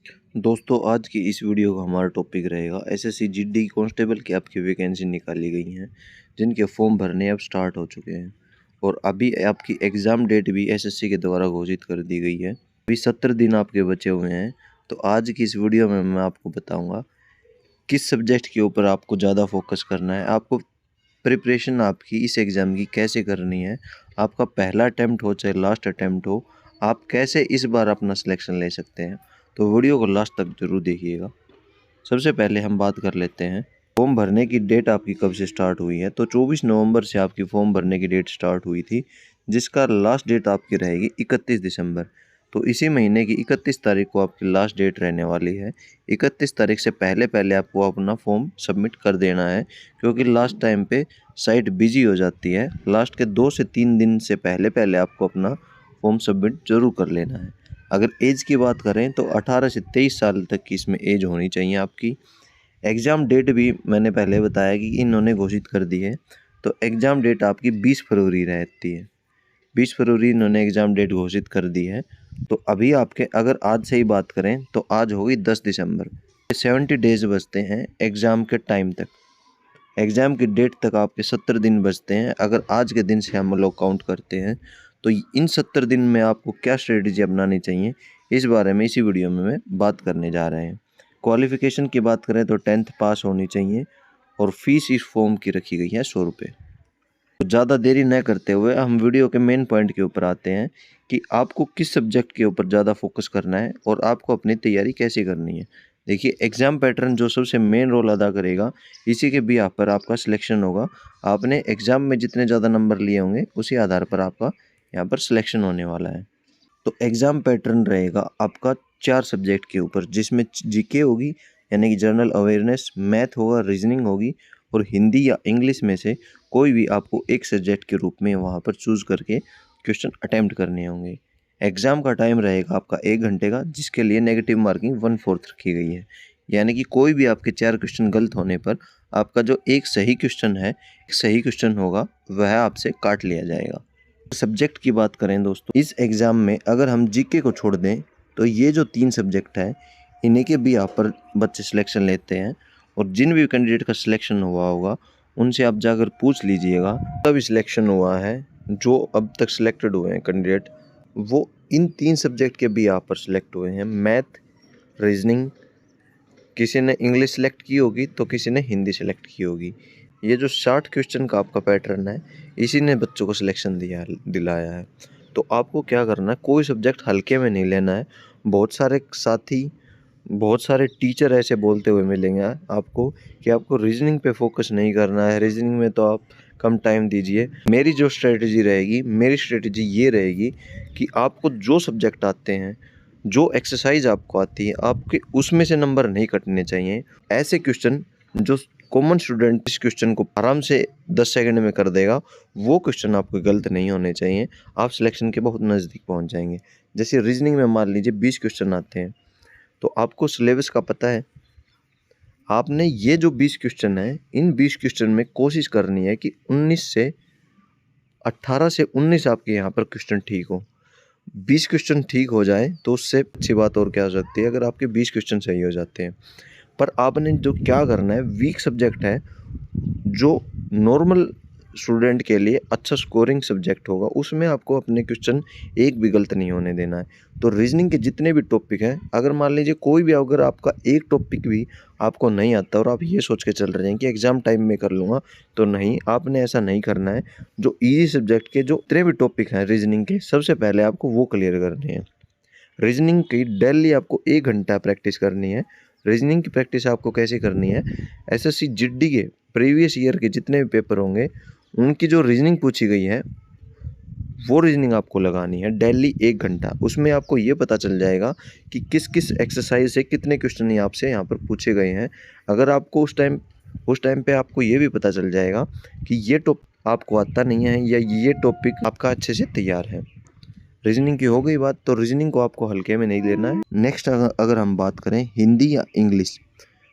दोस्तों आज की इस वीडियो का हमारा टॉपिक रहेगा एसएससी जीडी कांस्टेबल की आपकी वैकेंसी निकाली गई हैं जिनके फॉर्म भरने अब स्टार्ट हो चुके हैं और अभी आपकी एग्ज़ाम डेट भी एसएससी के द्वारा घोषित कर दी गई है। अभी 70 दिन आपके बचे हुए हैं। तो आज की इस वीडियो में मैं आपको बताऊंगा किस सब्जेक्ट के ऊपर आपको ज़्यादा फोकस करना है, आपको प्रिपरेशन आपकी इस एग्ज़ाम की कैसे करनी है, आपका पहला अटैम्प्ट हो चाहे लास्ट अटैम्प्ट हो, आप कैसे इस बार अपना सिलेक्शन ले सकते हैं। तो वीडियो को लास्ट तक जरूर देखिएगा। सबसे पहले हम बात कर लेते हैं फॉर्म भरने की डेट आपकी कब से स्टार्ट हुई है। तो 24 नवंबर से आपकी फॉर्म भरने की डेट स्टार्ट हुई थी, जिसका लास्ट डेट आपकी रहेगी 31 दिसंबर। तो इसी महीने की 31 तारीख को आपकी लास्ट डेट रहने वाली है। 31 तारीख से पहले पहले आपको अपना फॉर्म सबमिट कर देना है, क्योंकि लास्ट टाइम पे साइट बिजी हो जाती है। लास्ट के 2 से 3 दिन से पहले पहले आपको अपना फॉर्म सबमिट जरूर कर लेना है। अगर एज की बात करें तो 18 से 23 साल तक की इसमें एज होनी चाहिए आपकी। एग्ज़ाम डेट भी मैंने पहले बताया कि इन्होंने घोषित कर दी है। तो एग्ज़ाम डेट आपकी 20 फरवरी रहती है। 20 फरवरी इन्होंने एग्ज़ाम डेट घोषित कर दी है। तो अभी आपके अगर आज से ही बात करें तो आज होगी 10 दिसंबर। 70 डेज़ बचते हैं एग्ज़ाम के टाइम तक। एग्ज़ाम की डेट तक आपके 70 दिन बचते हैं। अगर आज के दिन से हम लोग काउंट करते हैं तो इन 70 दिन में आपको क्या स्ट्रेटजी अपनानी चाहिए, इस बारे में इसी वीडियो में मैं बात करने जा रहे हैं। क्वालिफ़िकेशन की बात करें तो 10th पास होनी चाहिए और फीस इस फॉर्म की रखी गई है 100 रुपये। तो ज़्यादा देरी न करते हुए हम वीडियो के मेन पॉइंट के ऊपर आते हैं कि आपको किस सब्जेक्ट के ऊपर ज़्यादा फोकस करना है और आपको अपनी तैयारी कैसे करनी है। देखिए, एग्ज़ाम पैटर्न जो सबसे मेन रोल अदा करेगा, इसी के भी आप पर आपका सिलेक्शन होगा। आपने एग्ज़ाम में जितने ज़्यादा नंबर लिए होंगे उसी आधार पर आपका यहाँ पर सिलेक्शन होने वाला है। तो एग्ज़ाम पैटर्न रहेगा आपका 4 सब्जेक्ट के ऊपर, जिसमें जीके होगी यानी कि जनरल अवेयरनेस, मैथ होगा, रीजनिंग होगी और हिंदी या इंग्लिश में से कोई भी आपको एक सब्जेक्ट के रूप में वहाँ पर चूज़ करके क्वेश्चन अटैम्प्ट करने होंगे। एग्ज़ाम का टाइम रहेगा आपका 1 घंटे का, जिसके लिए नेगेटिव मार्किंग 1/4 रखी गई है। यानी कि कोई भी आपके 4 क्वेश्चन गलत होने पर आपका जो एक सही क्वेश्चन है, एक सही क्वेश्चन होगा, वह आपसे काट लिया जाएगा। सब्जेक्ट की बात करें दोस्तों, इस एग्ज़ाम में अगर हम जीके को छोड़ दें तो ये जो 3 सब्जेक्ट हैं, इन्हीं के भी यहाँ पर बच्चे सिलेक्शन लेते हैं। और जिन भी कैंडिडेट का सिलेक्शन हुआ होगा उनसे आप जाकर पूछ लीजिएगा, तभी सिलेक्शन हुआ है। जो अब तक सिलेक्टेड हुए हैं कैंडिडेट, वो इन 3 सब्जेक्ट के भी यहाँ पर सिलेक्ट हुए हैं। मैथ, रीजनिंग, किसी ने इंग्लिश सेलेक्ट की होगी तो किसी ने हिंदी सेलेक्ट की होगी। ये जो 60 क्वेश्चन का आपका पैटर्न है, इसी ने बच्चों को सिलेक्शन दिलाया है। तो आपको क्या करना है, कोई सब्जेक्ट हल्के में नहीं लेना है। बहुत सारे साथी, बहुत सारे टीचर ऐसे बोलते हुए मिलेंगे आपको कि आपको रीजनिंग पे फोकस नहीं करना है, रीजनिंग में तो आप कम टाइम दीजिए। मेरी जो स्ट्रेटजी रहेगी, मेरी स्ट्रेटजी ये रहेगी कि आपको जो सब्जेक्ट आते हैं, जो एक्सरसाइज आपको आती है, आपके उसमें से नंबर नहीं कटने चाहिए। ऐसे क्वेश्चन जो कॉमन स्टूडेंट इस क्वेश्चन को आराम से 10 सेकंड में कर देगा, वो क्वेश्चन आपको गलत नहीं होने चाहिए। आप सिलेक्शन के बहुत नज़दीक पहुंच जाएंगे। जैसे रीजनिंग में मान लीजिए 20 क्वेश्चन आते हैं, तो आपको सिलेबस का पता है। आपने ये जो 20 क्वेश्चन है, इन 20 क्वेश्चन में कोशिश करनी है कि 18 से 19 आपके यहाँ पर क्वेश्चन ठीक हो। 20 क्वेश्चन ठीक हो जाए तो उससे अच्छी बात और क्या हो सकती है, अगर आपके 20 क्वेश्चन सही हो जाते हैं। पर आपने जो क्या करना है, वीक सब्जेक्ट है जो नॉर्मल स्टूडेंट के लिए अच्छा स्कोरिंग सब्जेक्ट होगा, उसमें आपको अपने क्वेश्चन एक भी गलत नहीं होने देना है। तो रीजनिंग के जितने भी टॉपिक हैं, अगर मान लीजिए कोई भी, अगर आपका एक टॉपिक भी आपको नहीं आता और आप ये सोच के चल रहे हैं कि एग्ज़ाम टाइम में कर लूँगा, तो नहीं, आपने ऐसा नहीं करना है। जो ईजी सब्जेक्ट के जो जितने भी टॉपिक हैं रीजनिंग के, सबसे पहले आपको वो क्लियर करने हैं। रीजनिंग की डेली आपको 1 घंटा प्रैक्टिस करनी है। रीजनिंग की प्रैक्टिस आपको कैसे करनी है, एसएससी जीडी के प्रीवियस ईयर के जितने भी पेपर होंगे, उनकी जो रीजनिंग पूछी गई है, वो रीजनिंग आपको लगानी है डेली 1 घंटा। उसमें आपको ये पता चल जाएगा कि किस किस एक्सरसाइज से कितने क्वेश्चन ही आपसे यहाँ पर पूछे गए हैं। अगर आपको उस टाइम पे आपको ये भी पता चल जाएगा कि ये टॉपिक आपको आता नहीं है या ये टॉपिक आपका अच्छे से तैयार है। रीजनिंग की हो गई बात, तो रीजनिंग को आपको हल्के में नहीं लेना है। नेक्स्ट अगर हम बात करें हिंदी या इंग्लिश,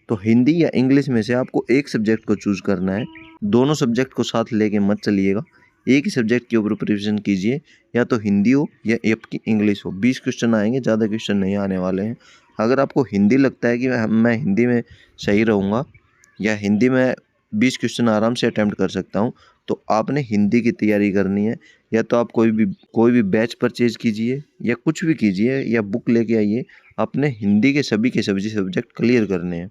तो हिंदी या इंग्लिश में से आपको एक सब्जेक्ट को चूज़ करना है। दोनों सब्जेक्ट को साथ लेके मत चलिएगा, एक ही सब्जेक्ट के ऊपर प्रिपरेशन कीजिए। या तो हिंदी हो या आपकी इंग्लिश हो। 20 क्वेश्चन आएंगे, ज़्यादा क्वेश्चन नहीं आने वाले हैं। अगर आपको हिंदी लगता है कि मैं हिंदी में सही रहूँगा या हिंदी में 20 क्वेश्चन आराम से अटैम्प्ट कर सकता हूँ, तो आपने हिंदी की तैयारी करनी है। या तो आप कोई भी बैच परचेज कीजिए या कुछ भी कीजिए या बुक लेके आइए, आपने हिंदी के सभी सब्जेक्ट क्लियर करने हैं।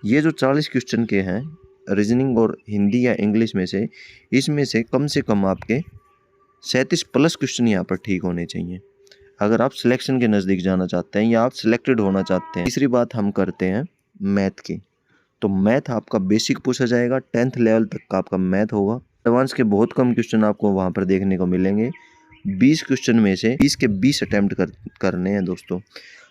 ये जो 40 क्वेश्चन के हैं रीजनिंग और हिंदी या इंग्लिश में से कम आपके 37 प्लस क्वेश्चन यहाँ पर ठीक होने चाहिए, अगर आप सिलेक्शन के नज़दीक जाना चाहते हैं या आप सिलेक्टेड होना चाहते हैं। तीसरी बात हम करते हैं मैथ की। तो मैथ आपका बेसिक पूछा जाएगा, 10th लेवल तक का आपका मैथ होगा। एडवांस के बहुत कम क्वेश्चन आपको वहाँ पर देखने को मिलेंगे। 20 क्वेश्चन में से 20 के 20 अटैम्प्ट करने हैं दोस्तों।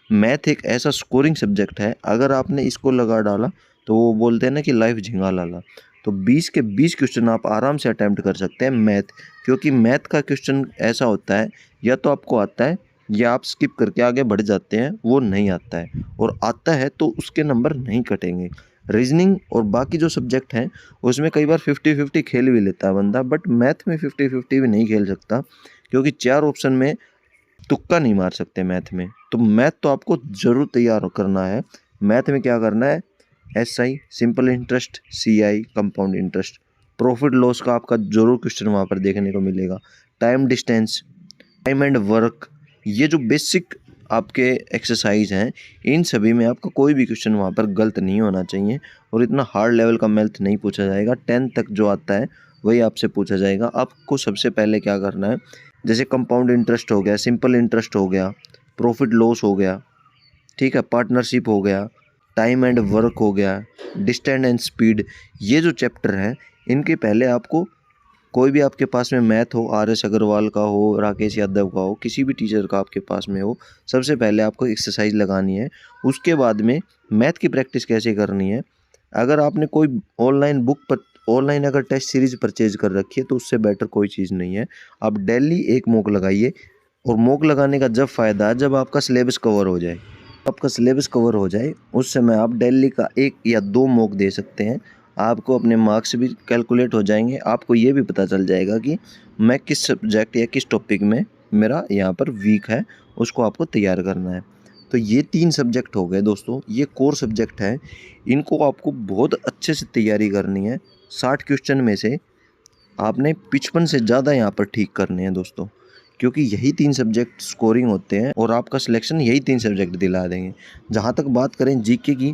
मैथ एक ऐसा स्कोरिंग सब्जेक्ट है, अगर आपने इसको लगा डाला तो वो बोलते हैं ना कि लाइफ झिंगा लाला। तो 20 के 20 क्वेश्चन आप आराम से अटैम्प्ट कर सकते हैं मैथ, क्योंकि मैथ का क्वेश्चन ऐसा होता है या तो आपको आता है या आप स्किप करके आगे बढ़ जाते हैं, वो नहीं आता है, और आता है तो उसके नंबर नहीं कटेंगे। रीजनिंग और बाकी जो सब्जेक्ट हैं उसमें कई बार 50-50 खेल भी लेता है बंदा, बट मैथ में 50-50 भी नहीं खेल सकता, क्योंकि 4 ऑप्शन में तुक्का नहीं मार सकते मैथ में। तो मैथ तो आपको ज़रूर तैयार करना है। मैथ में क्या करना है, SI simple interest, CI compound interest, profit loss का आपका जरूर क्वेश्चन वहाँ पर देखने को मिलेगा, time distance, time and work, ये जो बेसिक आपके एक्सरसाइज हैं इन सभी में आपका कोई भी क्वेश्चन वहाँ पर गलत नहीं होना चाहिए, और इतना हार्ड लेवल का मैथ नहीं पूछा जाएगा। 10 तक जो आता है वही आपसे पूछा जाएगा। आपको सबसे पहले क्या करना है, जैसे कंपाउंड इंटरेस्ट हो गया, सिंपल इंटरेस्ट हो गया, प्रॉफिट लॉस हो गया, ठीक है, पार्टनरशिप हो गया, टाइम एंड वर्क हो गया, डिस्टेंस एंड स्पीड, ये जो चैप्टर हैं इनके पहले आपको, कोई भी आपके पास में मैथ हो, RS अग्रवाल का हो, राकेश यादव का हो, किसी भी टीचर का आपके पास में हो, सबसे पहले आपको एक्सरसाइज लगानी है। उसके बाद में मैथ की प्रैक्टिस कैसे करनी है, अगर आपने कोई ऑनलाइन अगर टेस्ट सीरीज परचेज कर रखी है तो उससे बेटर कोई चीज़ नहीं है। आप डेली एक मॉक लगाइए, और मॉक लगाने का जब फ़ायदा है जब आपका सिलेबस कवर हो जाए। आपका सिलेबस कवर हो जाए उस समय आप डेली का 1 या 2 मॉक दे सकते हैं। आपको अपने मार्क्स भी कैलकुलेट हो जाएंगे, आपको ये भी पता चल जाएगा कि मैं किस सब्जेक्ट या किस टॉपिक में मेरा यहाँ पर वीक है, उसको आपको तैयार करना है। तो ये 3 सब्जेक्ट हो गए दोस्तों, ये कोर सब्जेक्ट हैं, इनको आपको बहुत अच्छे से तैयारी करनी है। 60 क्वेश्चन में से आपने 55 से ज़्यादा यहाँ पर ठीक करने हैं दोस्तों, क्योंकि यही 3 सब्जेक्ट स्कोरिंग होते हैं और आपका सिलेक्शन यही 3 सब्जेक्ट दिला देंगे। जहाँ तक बात करें जीके की,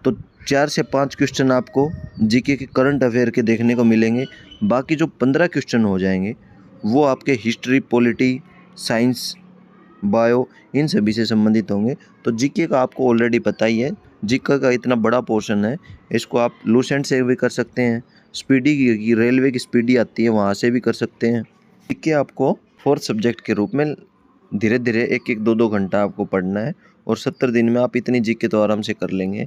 तो 4 से 5 क्वेश्चन आपको जीके के करंट अफेयर के देखने को मिलेंगे। बाकी जो 15 क्वेश्चन हो जाएंगे वो आपके हिस्ट्री, पॉलिटी, साइंस, बायो, इन सभी से संबंधित होंगे। तो जीके का आपको ऑलरेडी पता ही है, जीके का इतना बड़ा पोर्शन है, इसको आप लूसेंट से भी कर सकते हैं, स्पीडी की रेलवे की स्पीडी आती है वहाँ से भी कर सकते हैं। जीके आपको 4th सब्जेक्ट के रूप में धीरे धीरे 1-1, 2-2 घंटा आपको पढ़ना है, और 70 दिन में आप इतनी जीके तो आराम से कर लेंगे।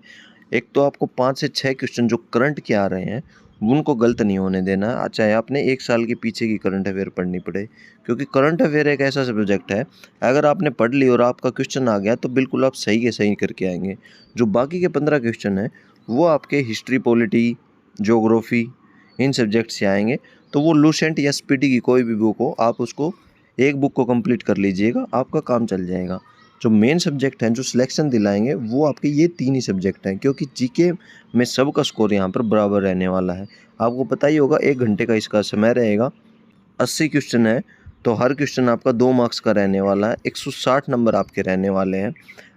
एक तो आपको 5 से 6 क्वेश्चन जो करंट के आ रहे हैं उनको गलत नहीं होने देना, चाहे आपने 1 साल के पीछे की करंट अफेयर पढ़नी पड़े, क्योंकि करंट अफेयर एक ऐसा सब्जेक्ट है, अगर आपने पढ़ ली और आपका क्वेश्चन आ गया तो बिल्कुल आप सही के सही करके आएंगे। जो बाकी के 15 क्वेश्चन हैं वो आपके हिस्ट्री, पॉलिटी, ज्योग्राफी, इन सब्जेक्ट से आएंगे। तो वो लूसेंट या स्पीडी की कोई भी बुक हो, आप उसको एक बुक को कंप्लीट कर लीजिएगा, आपका काम चल जाएगा। जो मेन सब्जेक्ट हैं जो सिलेक्शन दिलाएंगे वो आपके ये 3 ही सब्जेक्ट हैं, क्योंकि जीके में सबका स्कोर यहाँ पर बराबर रहने वाला है। आपको पता ही होगा 1 घंटे का इसका समय रहेगा, 80 क्वेश्चन है, तो हर क्वेश्चन आपका 2 मार्क्स का रहने वाला है, 160 नंबर आपके रहने वाले हैं।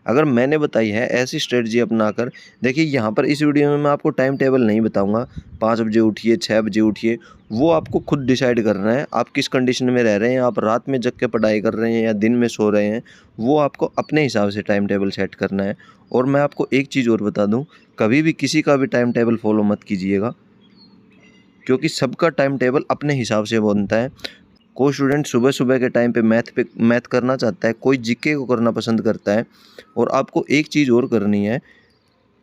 अगर मैंने बताई है ऐसी स्ट्रेटजी अपनाकर, देखिए यहाँ पर इस वीडियो में मैं आपको टाइम टेबल नहीं बताऊंगा, 5 बजे उठिए, 6 बजे उठिए, वो आपको खुद डिसाइड करना है आप किस कंडीशन में रह रहे हैं, आप रात में जग के पढ़ाई कर रहे हैं या दिन में सो रहे हैं, वो आपको अपने हिसाब से टाइम टेबल सेट करना है। और मैं आपको एक चीज़ और बता दूँ, कभी भी किसी का भी टाइम टेबल फॉलो मत कीजिएगा, क्योंकि सबका टाइम टेबल अपने हिसाब से बनता है। कोई स्टूडेंट सुबह सुबह के टाइम पे मैथ करना चाहता है, कोई जीके को करना पसंद करता है। और आपको एक चीज़ और करनी है,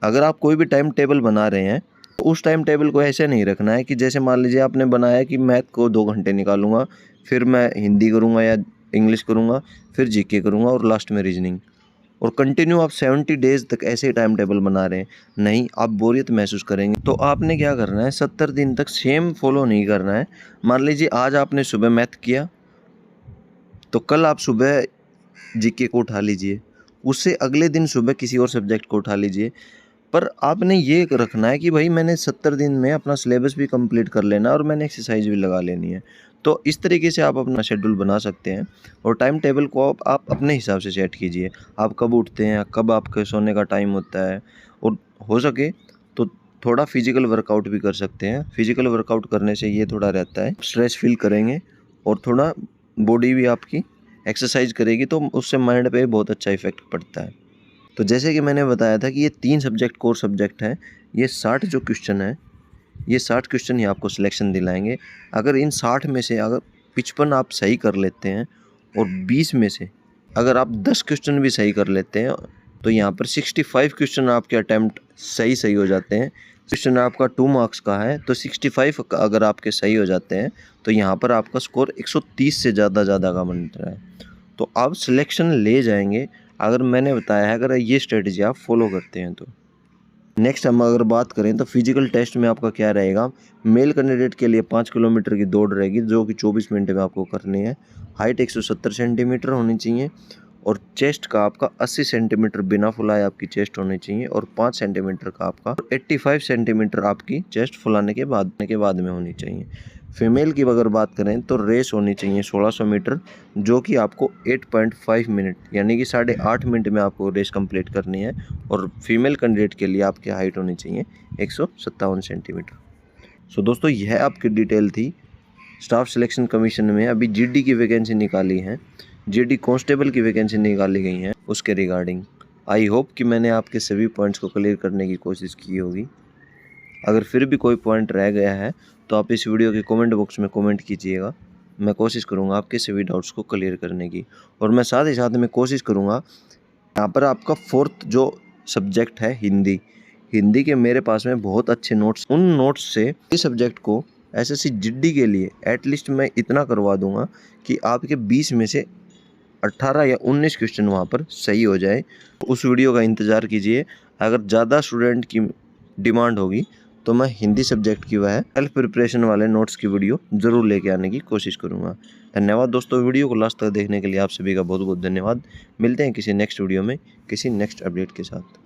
अगर आप कोई भी टाइम टेबल बना रहे हैं तो उस टाइम टेबल को ऐसे नहीं रखना है कि जैसे मान लीजिए आपने बनाया कि मैथ को 2 घंटे निकालूंगा, फिर मैं हिंदी करूँगा या इंग्लिश करूँगा, फिर जीके करूँगा और लास्ट में रीजनिंग, और कंटिन्यू आप 70 डेज तक ऐसे ही टाइम टेबल बना रहे हैं, नहीं, आप बोरियत महसूस करेंगे। तो आपने क्या करना है, 70 दिन तक सेम फॉलो नहीं करना है। मान लीजिए आज आपने सुबह मैथ किया, तो कल आप सुबह जीके को उठा लीजिए, उससे अगले दिन सुबह किसी और सब्जेक्ट को उठा लीजिए। पर आपने ये रखना है कि भाई मैंने 70 दिन में अपना सिलेबस भी कंप्लीट कर लेना है और मैंने एक्सरसाइज भी लगा लेनी है। तो इस तरीके से आप अपना शेड्यूल बना सकते हैं और टाइम टेबल को आप अपने हिसाब से सेट कीजिए। आप कब उठते हैं, कब आपके सोने का टाइम होता है, और हो सके तो थोड़ा फिजिकल वर्कआउट भी कर सकते हैं। फिजिकल वर्कआउट करने से ये थोड़ा रहता है, स्ट्रेस फील करेंगे और थोड़ा बॉडी भी आपकी एक्सरसाइज करेगी, तो उससे माइंड पे बहुत अच्छा इफेक्ट पड़ता है। तो जैसे कि मैंने बताया था कि ये 3 सब्जेक्ट कोर सब्जेक्ट हैं। ये 60 जो क्वेश्चन हैं, ये 60 क्वेश्चन ही आपको सिलेक्शन दिलाएंगे। अगर इन 60 में से अगर 55 आप सही कर लेते हैं और 20 में से अगर आप 10 क्वेश्चन भी सही कर लेते हैं, तो यहाँ पर 65 क्वेश्चन आपके अटैम्प्ट सही हो जाते हैं। क्वेश्चन आपका 2 मार्क्स का है, तो 65 अगर आपके सही हो जाते हैं, तो यहाँ पर आपका स्कोर 130 से ज़्यादा का बन रहा है। तो आप सिलेक्शन ले जाएंगे, अगर मैंने बताया है, अगर ये स्ट्रेटजी आप फॉलो करते हैं तो। नेक्स्ट हम अगर बात करें तो फिजिकल टेस्ट में आपका क्या रहेगा। मेल कैंडिडेट के लिए 5 किलोमीटर की दौड़ रहेगी, जो कि 24 मिनट में आपको करनी है। हाइट 170 सेंटीमीटर होनी चाहिए और चेस्ट का आपका 80 सेंटीमीटर बिना फुलाए आपकी चेस्ट होनी चाहिए और 5 सेंटीमीटर का आपका 85 सेंटीमीटर आपकी चेस्ट फुलाने के बाद में होनी चाहिए। फीमेल की अगर बात करें तो रेस होनी चाहिए 1600 मीटर, जो कि आपको 8.5 मिनट यानी कि 8.5 मिनट में आपको रेस कंप्लीट करनी है। और फीमेल कैंडिडेट के लिए आपकी हाइट होनी चाहिए 157 सेंटीमीटर। सो दोस्तों, यह आपकी डिटेल थी। स्टाफ सिलेक्शन कमीशन में अभी जीडी की वैकेंसी निकाली है, जीडी कांस्टेबल की वैकेंसी निकाली गई है, उसके रिगार्डिंग आई होप कि मैंने आपके सभी पॉइंट्स को क्लियर करने की कोशिश की होगी। अगर फिर भी कोई पॉइंट रह गया है तो आप इस वीडियो के कमेंट बॉक्स में कमेंट कीजिएगा। मैं कोशिश करूंगा आपके सभी डाउट्स को क्लियर करने की, और मैं साथ ही साथ में कोशिश करूंगा। यहाँ पर आपका 4th जो सब्जेक्ट है हिंदी के मेरे पास में बहुत अच्छे नोट्स, उन नोट्स से इस सब्जेक्ट को एसएससी जीडी के लिए एटलीस्ट मैं इतना करवा दूंगा कि आपके 20 में से 18 या 19 क्वेश्चन वहाँ पर सही हो जाए। उस वीडियो का इंतज़ार कीजिए। अगर ज़्यादा स्टूडेंट की डिमांड होगी तो मैं हिंदी सब्जेक्ट की वह सेल्फ प्रिपरेशन वाले नोट्स की वीडियो ज़रूर लेके आने की कोशिश करूँगा। धन्यवाद दोस्तों, वीडियो को लास्ट तक देखने के लिए आप सभी का बहुत बहुत धन्यवाद। मिलते हैं किसी नेक्स्ट वीडियो में किसी नेक्स्ट अपडेट के साथ।